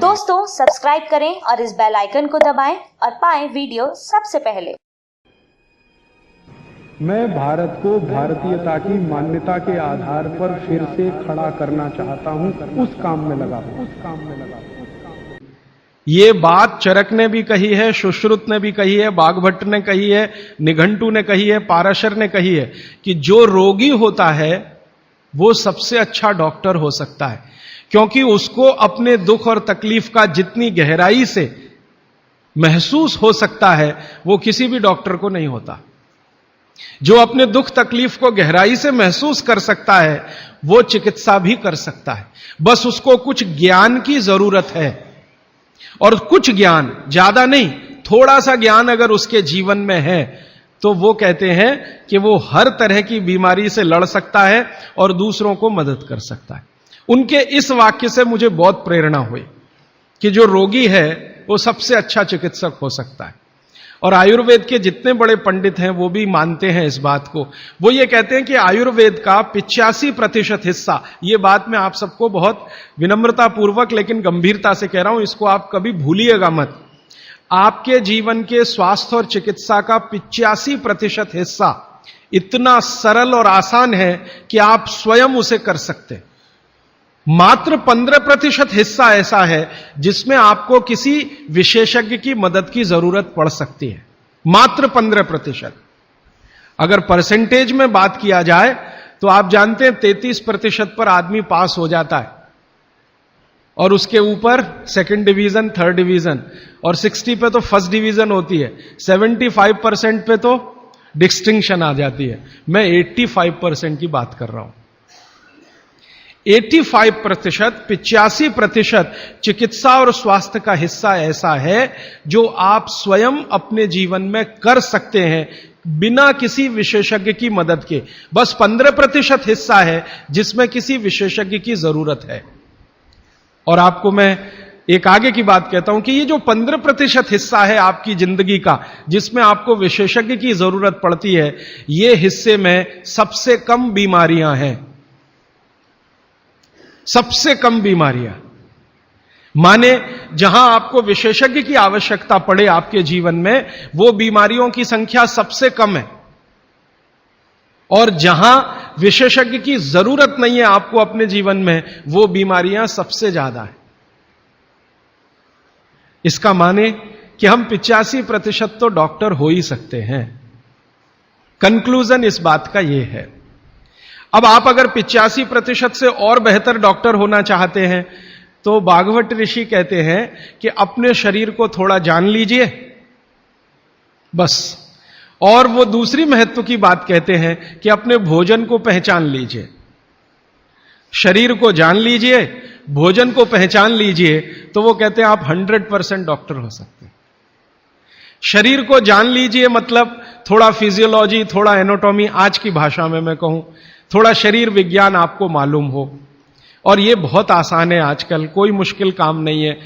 दोस्तों सब्सक्राइब करें और इस बेल आइकन को दबाएं और पाएं वीडियो सबसे पहले। मैं भारत को भारतीयता की मान्यता के आधार पर फिर से खड़ा करना चाहता हूं, उस काम में लगा। ये बात चरक ने भी कही है, सुश्रुत ने भी कही है, बाघभट्ट ने कही है, निघंटू ने कही है, पाराशर ने कही है कि जो रोगी होता है वो सबसे अच्छा डॉक्टर हो सकता है, क्योंकि उसको अपने दुख और तकलीफ का जितनी गहराई से महसूस हो सकता है वो किसी भी डॉक्टर को नहीं होता। जो अपने दुख तकलीफ को गहराई से महसूस कर सकता है वो चिकित्सा भी कर सकता है, बस उसको कुछ ज्ञान की जरूरत है। और कुछ ज्ञान, ज्यादा नहीं, थोड़ा सा ज्ञान अगर उसके जीवन में है तो वो कहते हैं कि वो हर तरह की बीमारी से लड़ सकता है और दूसरों को मदद कर सकता है। उनके इस वाक्य से मुझे बहुत प्रेरणा हुई कि जो रोगी है वो सबसे अच्छा चिकित्सक हो सकता है। और आयुर्वेद के जितने बड़े पंडित हैं वो भी मानते हैं इस बात को। वो ये कहते हैं कि आयुर्वेद का 85% हिस्सा, ये बात मैं आप सबको बहुत विनम्रता पूर्वक लेकिन गंभीरता से कह रहा हूं, इसको आप कभी भूलिएगा मत। आपके जीवन के स्वास्थ्य और चिकित्सा का 85% हिस्सा इतना सरल और आसान है कि आप स्वयं उसे कर सकते। मात्र 15% हिस्सा ऐसा है जिसमें आपको किसी विशेषज्ञ की मदद की जरूरत पड़ सकती है, मात्र 15%। अगर परसेंटेज में बात किया जाए तो आप जानते हैं 33% पर आदमी पास हो जाता है और उसके ऊपर सेकंड डिवीजन, थर्ड डिवीजन, और 60 पे तो फर्स्ट डिवीजन होती है, 75% पे तो डिस्टिंक्शन आ जाती है। मैं 85% की बात कर रहा हूं। 85%, 85% चिकित्सा और स्वास्थ्य का हिस्सा ऐसा है जो आप स्वयं अपने जीवन में कर सकते हैं बिना किसी विशेषज्ञ की मदद के। बस 15% हिस्सा है जिसमें किसी विशेषज्ञ की जरूरत है। और आपको मैं एक आगे की बात कहता हूं कि ये जो 15% हिस्सा है आपकी जिंदगी का जिसमें आपको विशेषज्ञ की जरूरत पड़ती है, ये हिस्से में सबसे कम बीमारियां हैं, सबसे कम बीमारियां। माने जहां आपको विशेषज्ञ की आवश्यकता पड़े आपके जीवन में, वो बीमारियों की संख्या सबसे कम है। और जहां विशेषज्ञ की जरूरत नहीं है आपको अपने जीवन में, वो बीमारियां सबसे ज्यादा है। इसका माने कि हम 85% तो डॉक्टर हो ही सकते हैं। कंक्लूजन इस बात का यह है। अब आप अगर 85% से और बेहतर डॉक्टर होना चाहते हैं तो बाघभट्ट ऋषि कहते हैं कि अपने शरीर को थोड़ा जान लीजिए बस। और वो दूसरी महत्व की बात कहते हैं कि अपने भोजन को पहचान लीजिए। शरीर को जान लीजिए, भोजन को पहचान लीजिए, तो वो कहते हैं आप 100% डॉक्टर हो सकते हैं। शरीर को जान लीजिए मतलब थोड़ा फिजियोलॉजी, थोड़ा एनाटॉमी, आज की भाषा में मैं कहूं थोड़ा शरीर विज्ञान आपको मालूम हो। और ये बहुत आसान है आजकल, कोई मुश्किल काम नहीं है।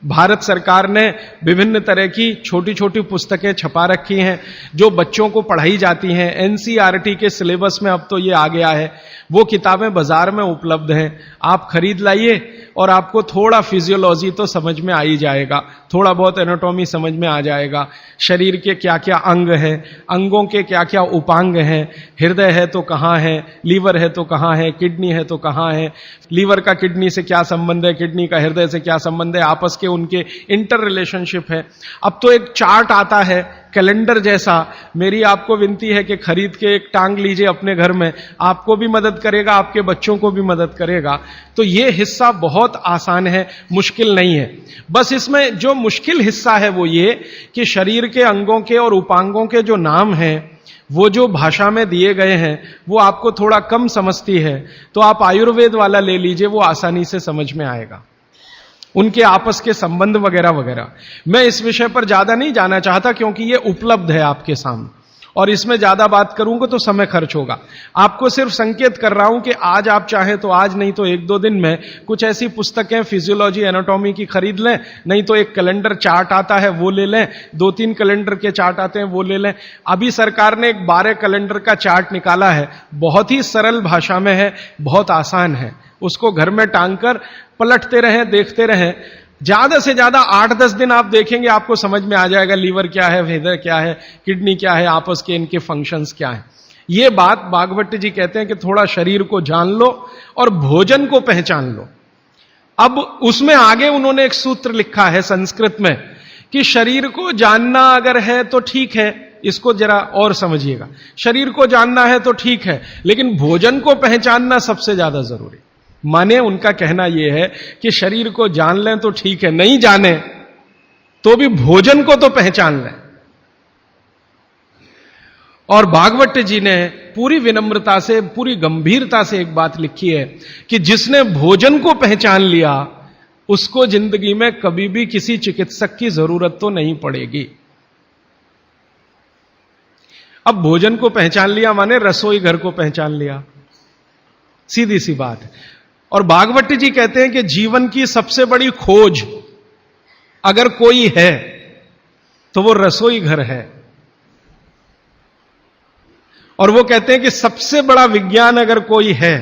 भारत सरकार ने विभिन्न तरह की छोटी छोटी पुस्तकें छपा रखी हैं जो बच्चों को पढ़ाई जाती हैं। एनसीईआरटी के सिलेबस में अब तो ये आ गया है। वो किताबें बाजार में उपलब्ध हैं, आप खरीद लाइए और आपको थोड़ा फिजियोलॉजी तो समझ में आ ही जाएगा, थोड़ा बहुत एनाटॉमी समझ में आ जाएगा। शरीर के क्या क्या अंग हैं, अंगों के क्या क्या उपांग हैं, हृदय है तो कहाँ है, लीवर है तो कहाँ है, किडनी है तो कहाँ है, लीवर का किडनी से क्या संबंध है, किडनी का हृदय से क्या संबंध है, आपस के उनके इंटर रिलेशनशिप है। अब तो एक चार्ट आता है कैलेंडर जैसा, मेरी आपको विनती है कि खरीद के एक टांग लीजिए अपने घर में, आपको भी मदद करेगा, आपके बच्चों को भी मदद करेगा। तो ये हिस्सा बहुत आसान है, मुश्किल नहीं है। बस इसमें जो मुश्किल हिस्सा है वो ये कि शरीर के अंगों के और उपांगों के जो नाम हैं वो जो भाषा में दिए गए हैं वो आपको थोड़ा कम समझती है, तो आप आयुर्वेद वाला ले लीजिए, वो आसानी से समझ में आएगा, उनके आपस के संबंध वगैरह वगैरह। मैं इस विषय पर ज्यादा नहीं जाना चाहता क्योंकि ये उपलब्ध है आपके सामने, और इसमें ज्यादा बात करूंगा तो समय खर्च होगा। आपको सिर्फ संकेत कर रहा हूं कि आज आप चाहें तो आज, नहीं तो 1-2 दिन में कुछ ऐसी पुस्तकें फिजियोलॉजी एनाटॉमी की खरीद लें, नहीं तो एक कैलेंडर चार्ट आता है वो ले लें, 2-3 कैलेंडर के चार्ट आते हैं वो ले लें। अभी सरकार ने एक 12 कैलेंडर का चार्ट निकाला है, बहुत ही सरल भाषा में है, बहुत आसान है। उसको घर में टांग कर पलटते रहें, देखते रहें, ज्यादा से ज्यादा 8-10 दिन आप देखेंगे, आपको समझ में आ जाएगा लीवर क्या है, हृदय क्या है, किडनी क्या है, आपस के इनके फंक्शंस क्या है। ये बात भागवत जी कहते हैं कि थोड़ा शरीर को जान लो और भोजन को पहचान लो। अब उसमें आगे उन्होंने एक सूत्र लिखा है संस्कृत में कि शरीर को जानना अगर है तो ठीक है, इसको जरा और समझिएगा। शरीर को जानना है तो ठीक है, लेकिन भोजन को पहचानना सबसे ज्यादा जरूरी। माने उनका कहना यह है कि शरीर को जान लें तो ठीक है, नहीं जाने तो भी भोजन को तो पहचान लें। और भागवत जी ने पूरी विनम्रता से, पूरी गंभीरता से एक बात लिखी है कि जिसने भोजन को पहचान लिया उसको जिंदगी में कभी भी किसी चिकित्सक की जरूरत तो नहीं पड़ेगी। अब भोजन को पहचान लिया माने रसोई घर को पहचान लिया, सीधी सी बात है। और भागवत जी कहते हैं कि जीवन की सबसे बड़ी खोज अगर कोई है तो वो रसोई घर है। और वो कहते हैं कि सबसे बड़ा विज्ञान अगर कोई है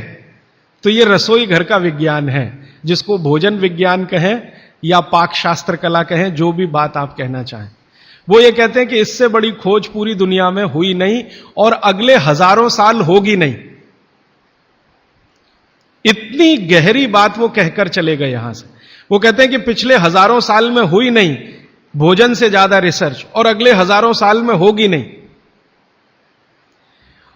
तो ये रसोई घर का विज्ञान है, जिसको भोजन विज्ञान कहें या पाक शास्त्र कला कहें, जो भी बात आप कहना चाहें। वो ये कहते हैं कि इससे बड़ी खोज पूरी दुनिया में हुई नहीं और अगले हजारों साल होगी नहीं। इतनी गहरी बात वो कहकर चले गए यहां से। वो कहते हैं कि पिछले हजारों साल में हुई नहीं भोजन से ज्यादा रिसर्च, और अगले हजारों साल में होगी नहीं।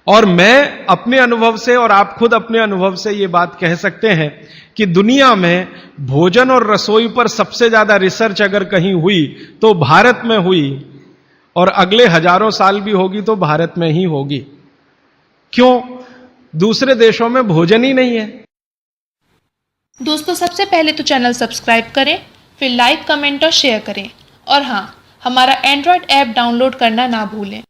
और मैं अपने अनुभव से और आप खुद अपने अनुभव से ये बात कह सकते हैं कि दुनिया में भोजन और रसोई पर सबसे ज्यादा रिसर्च अगर कहीं हुई तो भारत में हुई, और अगले हजारों साल भी होगी तो भारत में ही होगी। क्यों? दूसरे देशों में भोजन ही नहीं है। दोस्तों, सबसे पहले तो चैनल सब्सक्राइब करें, फिर लाइक, कमेंट और शेयर करें। और हाँ, हमारा एंड्रॉयड ऐप डाउनलोड करना ना भूलें।